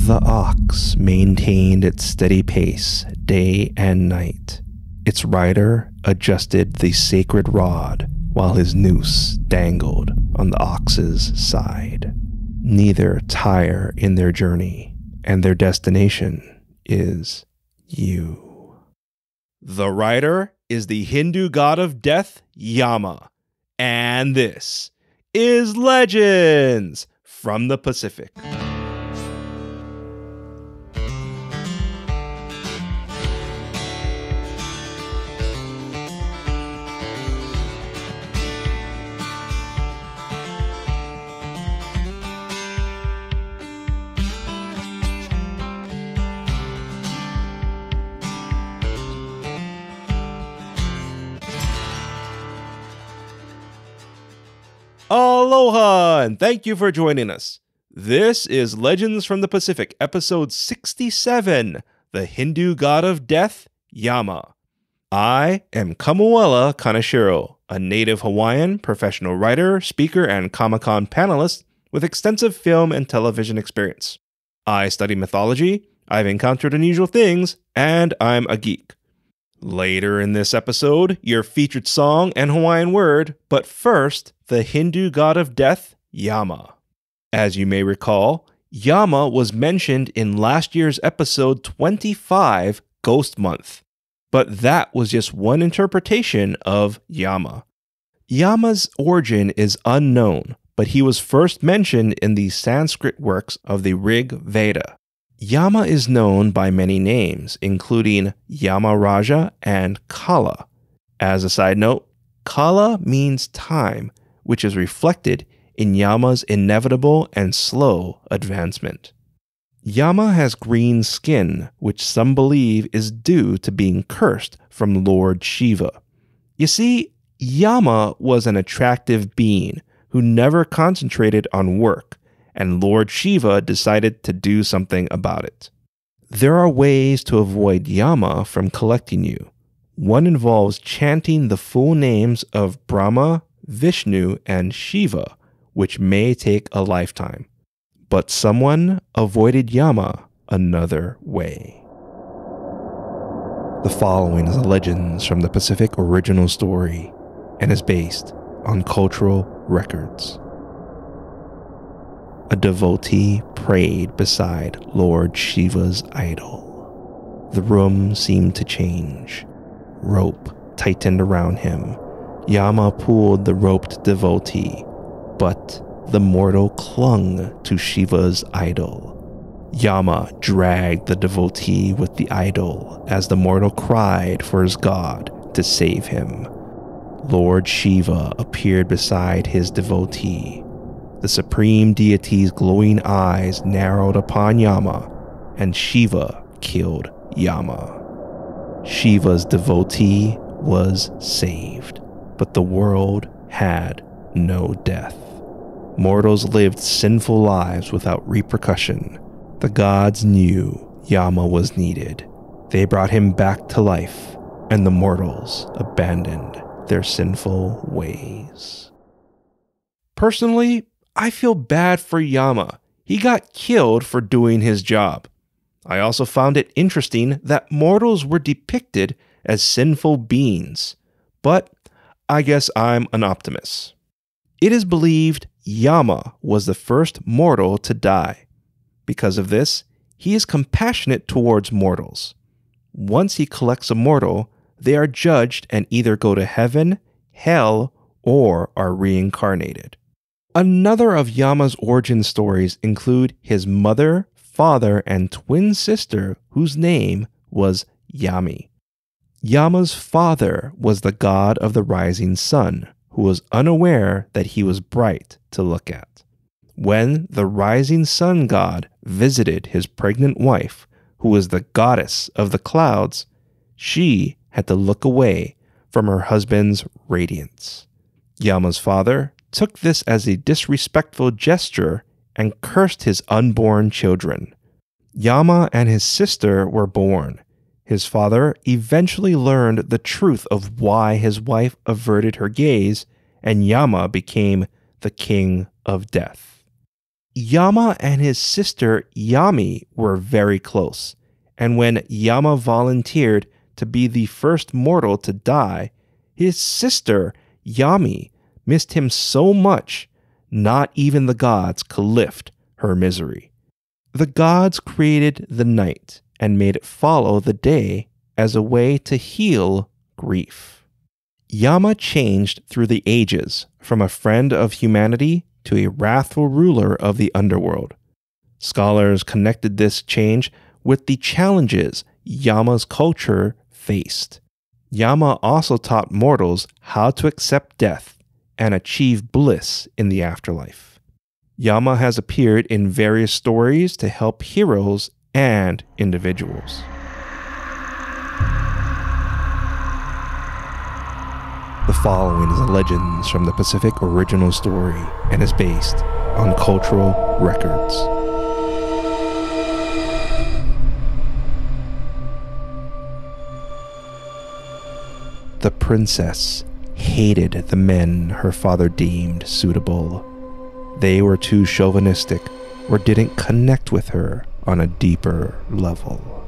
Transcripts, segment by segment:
The ox maintained its steady pace day and night. Its rider adjusted the sacred rod while his noose dangled on the ox's side. Neither tire in their journey, and their destination is you. The rider is the Hindu god of death, Yama. And this is Legends from the Pacific. Aloha, and thank you for joining us. This is Legends from the Pacific, episode 67, the Hindu god of death, Yama. I am Kamuela Kaneshiro, a native Hawaiian, professional writer, speaker, and Comic-Con panelist with extensive film and television experience. I study mythology, I've encountered unusual things, and I'm a geek. Later in this episode, your featured song and Hawaiian word, but first, the Hindu god of death, Yama. As you may recall, Yama was mentioned in last year's episode 25, Ghost Month. But that was just one interpretation of Yama. Yama's origin is unknown, but he was first mentioned in the Sanskrit works of the Rig Veda. Yama is known by many names, including Yamaraja and Kala. As a side note, Kala means time, which is reflected in Yama's inevitable and slow advancement. Yama has green skin, which some believe is due to being cursed from Lord Shiva. You see, Yama was an attractive being who never concentrated on work, and Lord Shiva decided to do something about it. There are ways to avoid Yama from collecting you. One involves chanting the full names of Brahma, Vishnu, and Shiva, which may take a lifetime. But someone avoided Yama another way. The following is a Legends from the Pacific original story and is based on cultural records. A devotee prayed beside Lord Shiva's idol. The room seemed to change. Rope tightened around him. Yama pulled the roped devotee, but the mortal clung to Shiva's idol. Yama dragged the devotee with the idol as the mortal cried for his god to save him. Lord Shiva appeared beside his devotee. The supreme deity's glowing eyes narrowed upon Yama, and Shiva killed Yama. Shiva's devotee was saved, but the world had no death. Mortals lived sinful lives without repercussion. The gods knew Yama was needed. They brought him back to life, and the mortals abandoned their sinful ways. Personally, I feel bad for Yama. He got killed for doing his job. I also found it interesting that mortals were depicted as sinful beings, but I guess I'm an optimist. It is believed Yama was the first mortal to die. Because of this, he is compassionate towards mortals. Once he collects a mortal, they are judged and either go to heaven, hell, or are reincarnated. Another of Yama's origin stories include his mother, father, and twin sister, whose name was Yami. Yama's father was the god of the rising sun, who was unaware that he was bright to look at. When the rising sun god visited his pregnant wife, who was the goddess of the clouds, she had to look away from her husband's radiance. Yama's father took this as a disrespectful gesture and cursed his unborn children. Yama and his sister were born. His father eventually learned the truth of why his wife averted her gaze, and Yama became the king of death. Yama and his sister Yami were very close, and when Yama volunteered to be the first mortal to die, his sister Yami missed him so much, not even the gods could lift her misery. The gods created the night and made it follow the day as a way to heal grief. Yama changed through the ages from a friend of humanity to a wrathful ruler of the underworld. Scholars connected this change with the challenges Yama's culture faced. Yama also taught mortals how to accept death and achieve bliss in the afterlife. Yama has appeared in various stories to help heroes and individuals. The following is a Legends from the Pacific original story and is based on cultural records. The princess hated the men her father deemed suitable. They were too chauvinistic or didn't connect with her on a deeper level.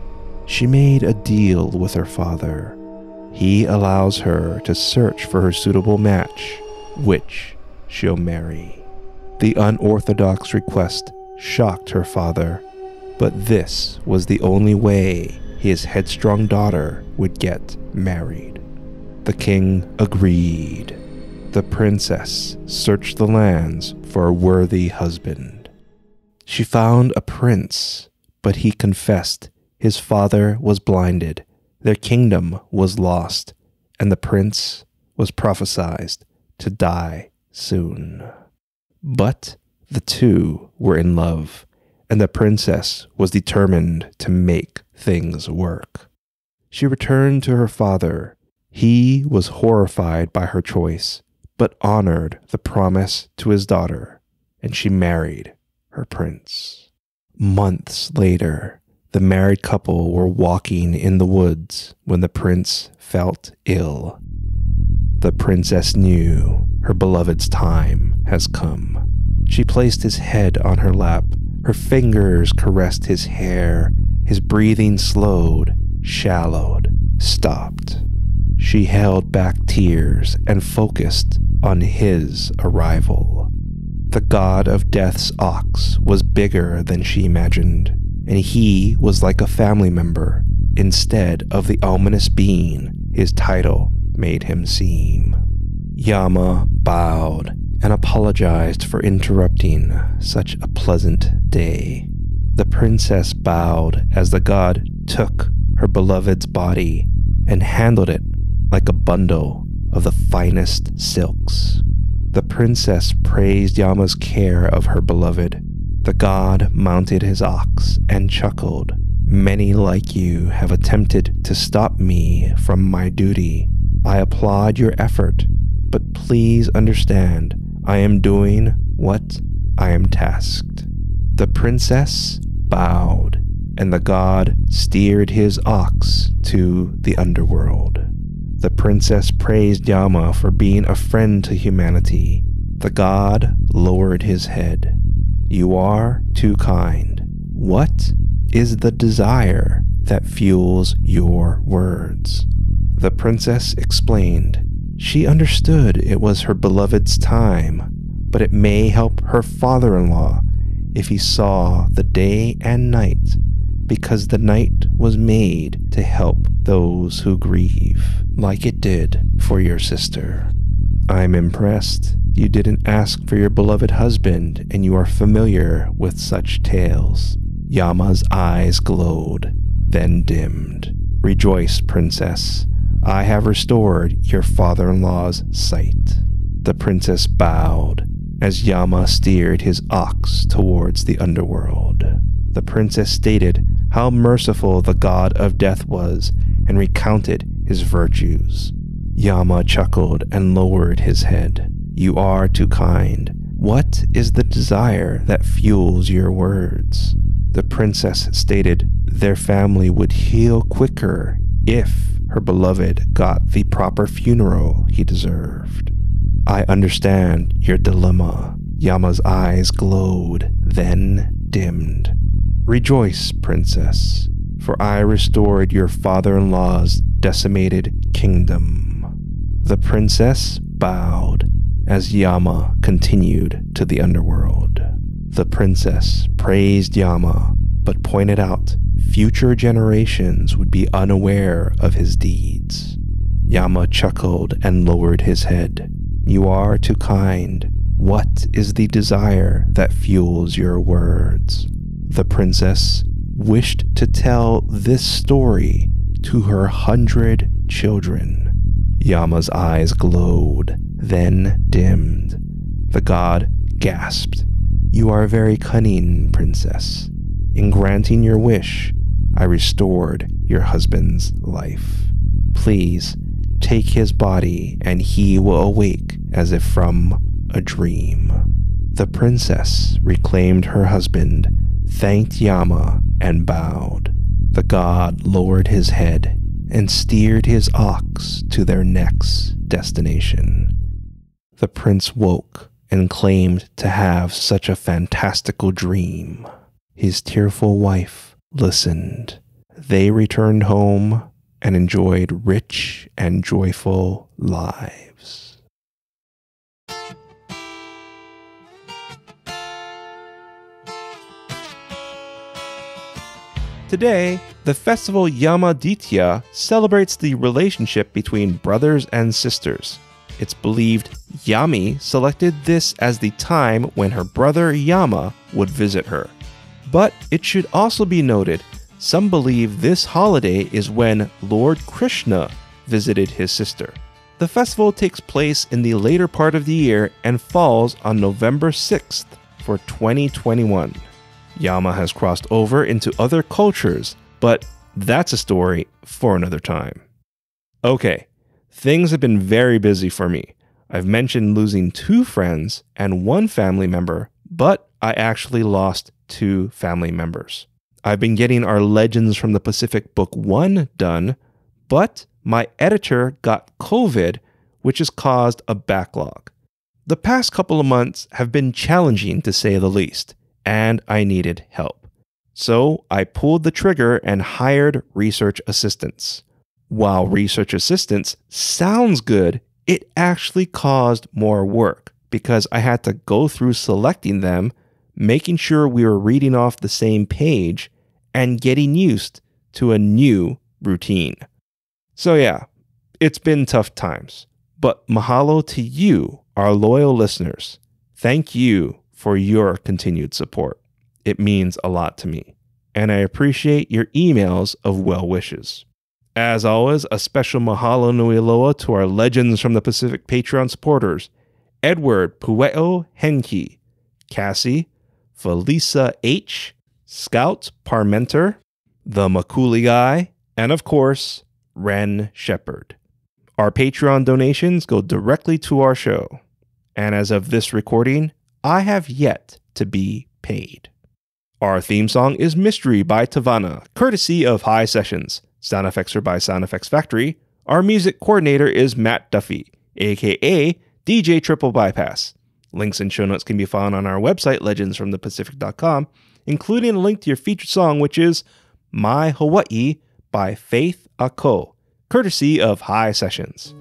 She made a deal with her father. He allows her to search for her suitable match, which she'll marry. The unorthodox request shocked her father, but this was the only way his headstrong daughter would get married. The king agreed. The princess searched the lands for a worthy husband. She found a prince, but he confessed his father was blinded. Their kingdom was lost, and the prince was prophesied to die soon. But the two were in love, and the princess was determined to make things work. She returned to her father. He was horrified by her choice, but honored the promise to his daughter, and she married her prince. Months later, the married couple were walking in the woods when the prince felt ill. The princess knew her beloved's time has come. She placed his head on her lap. Her fingers caressed his hair. His breathing slowed, shallowed, stopped. She held back tears and focused on his arrival. The god of death's ox was bigger than she imagined, and he was like a family member instead of the ominous being his title made him seem. Yama bowed and apologized for interrupting such a pleasant day. The princess bowed as the god took her beloved's body and handled it like a bundle of the finest silks. The princess praised Yama's care of her beloved. The god mounted his ox and chuckled. Many like you have attempted to stop me from my duty. I applaud your effort, but please understand, I am doing what I am tasked. The princess bowed, and the god steered his ox to the underworld. The princess praised Yama for being a friend to humanity. The god lowered his head. You are too kind. What is the desire that fuels your words? The princess explained. She understood it was her beloved's time, but it may help her father-in-law if he saw the day and night, because the night was made to help those who grieve, like it did for your sister. I'm impressed. You didn't ask for your beloved husband, and you are familiar with such tales. Yama's eyes glowed, then dimmed. Rejoice, princess. I have restored your father-in-law's sight. The princess bowed as Yama steered his ox towards the underworld. The princess stated how merciful the god of death was and recounted his virtues. Yama chuckled and lowered his head. You are too kind. What is the desire that fuels your words? The princess stated their family would heal quicker if her beloved got the proper funeral he deserved. I understand your dilemma. Yama's eyes glowed, then dimmed. "Rejoice, princess, for I restored your father-in-law's decimated kingdom." The princess bowed as Yama continued to the underworld. The princess praised Yama, but pointed out future generations would be unaware of his deeds. Yama chuckled and lowered his head. "You are too kind. What is the desire that fuels your words?" The princess wished to tell this story to her 100 children. Yama's eyes glowed, then dimmed. The god gasped. "You are very cunning, princess. In granting your wish, I restored your husband's life. Please take his body and he will awake as if from a dream." The princess reclaimed her husband, thanked Yama, and bowed. The god lowered his head and steered his ox to their next destination. The prince woke and claimed to have such a fantastical dream. His tearful wife listened. They returned home and enjoyed rich and joyful lives. Today, the festival Yama Ditya celebrates the relationship between brothers and sisters. It's believed Yami selected this as the time when her brother Yama would visit her. But it should also be noted, some believe this holiday is when Lord Krishna visited his sister. The festival takes place in the later part of the year and falls on November 6th for 2021. Yama has crossed over into other cultures, but that's a story for another time. Okay, things have been very busy for me. I've mentioned losing 2 friends and 1 family member, but I actually lost 2 family members. I've been getting our Legends from the Pacific Book 1 done, but my editor got COVID, which has caused a backlog. The past couple of months have been challenging to say the least, and I needed help. So I pulled the trigger and hired research assistants. While research assistants sounds good, it actually caused more work because I had to go through selecting them, making sure we were reading off the same page, and getting used to a new routine. So yeah, it's been tough times, but mahalo to you, our loyal listeners. Thank you for your continued support. It means a lot to me, and I appreciate your emails of well wishes. As always, a special mahalo nui loa to our Legends from the Pacific Patreon supporters, Edward Pueo Henke, Cassie, Felisa H., Scout Parmenter, The Makuli Guy, and of course, Ren Shepherd. Our Patreon donations go directly to our show, and as of this recording, I have yet to be paid. Our theme song is Mystery by Tavana, courtesy of High Sessions. Sound effects are by Sound Effects Factory. Our music coordinator is Matt Duffy, aka DJ Triple Bypass. Links and show notes can be found on our website, legendsfromthepacific.com, including a link to your featured song, which is My Hawaii by Faith Ako, courtesy of High Sessions.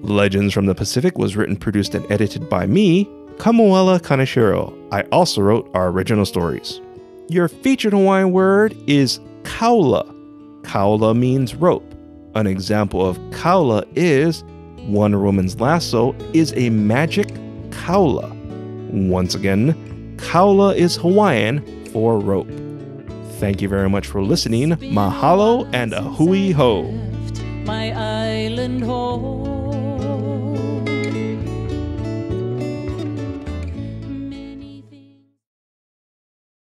Legends from the Pacific was written, produced, and edited by me, Kamuela Kaneshiro. I also wrote our original stories. Your featured Hawaiian word is kaula. Kaula means rope. An example of kaula is Wonder Woman's lasso is a magic kaula. Once again, kaula is Hawaiian for rope. Thank you very much for listening. Mahalo and a hui ho. My island home.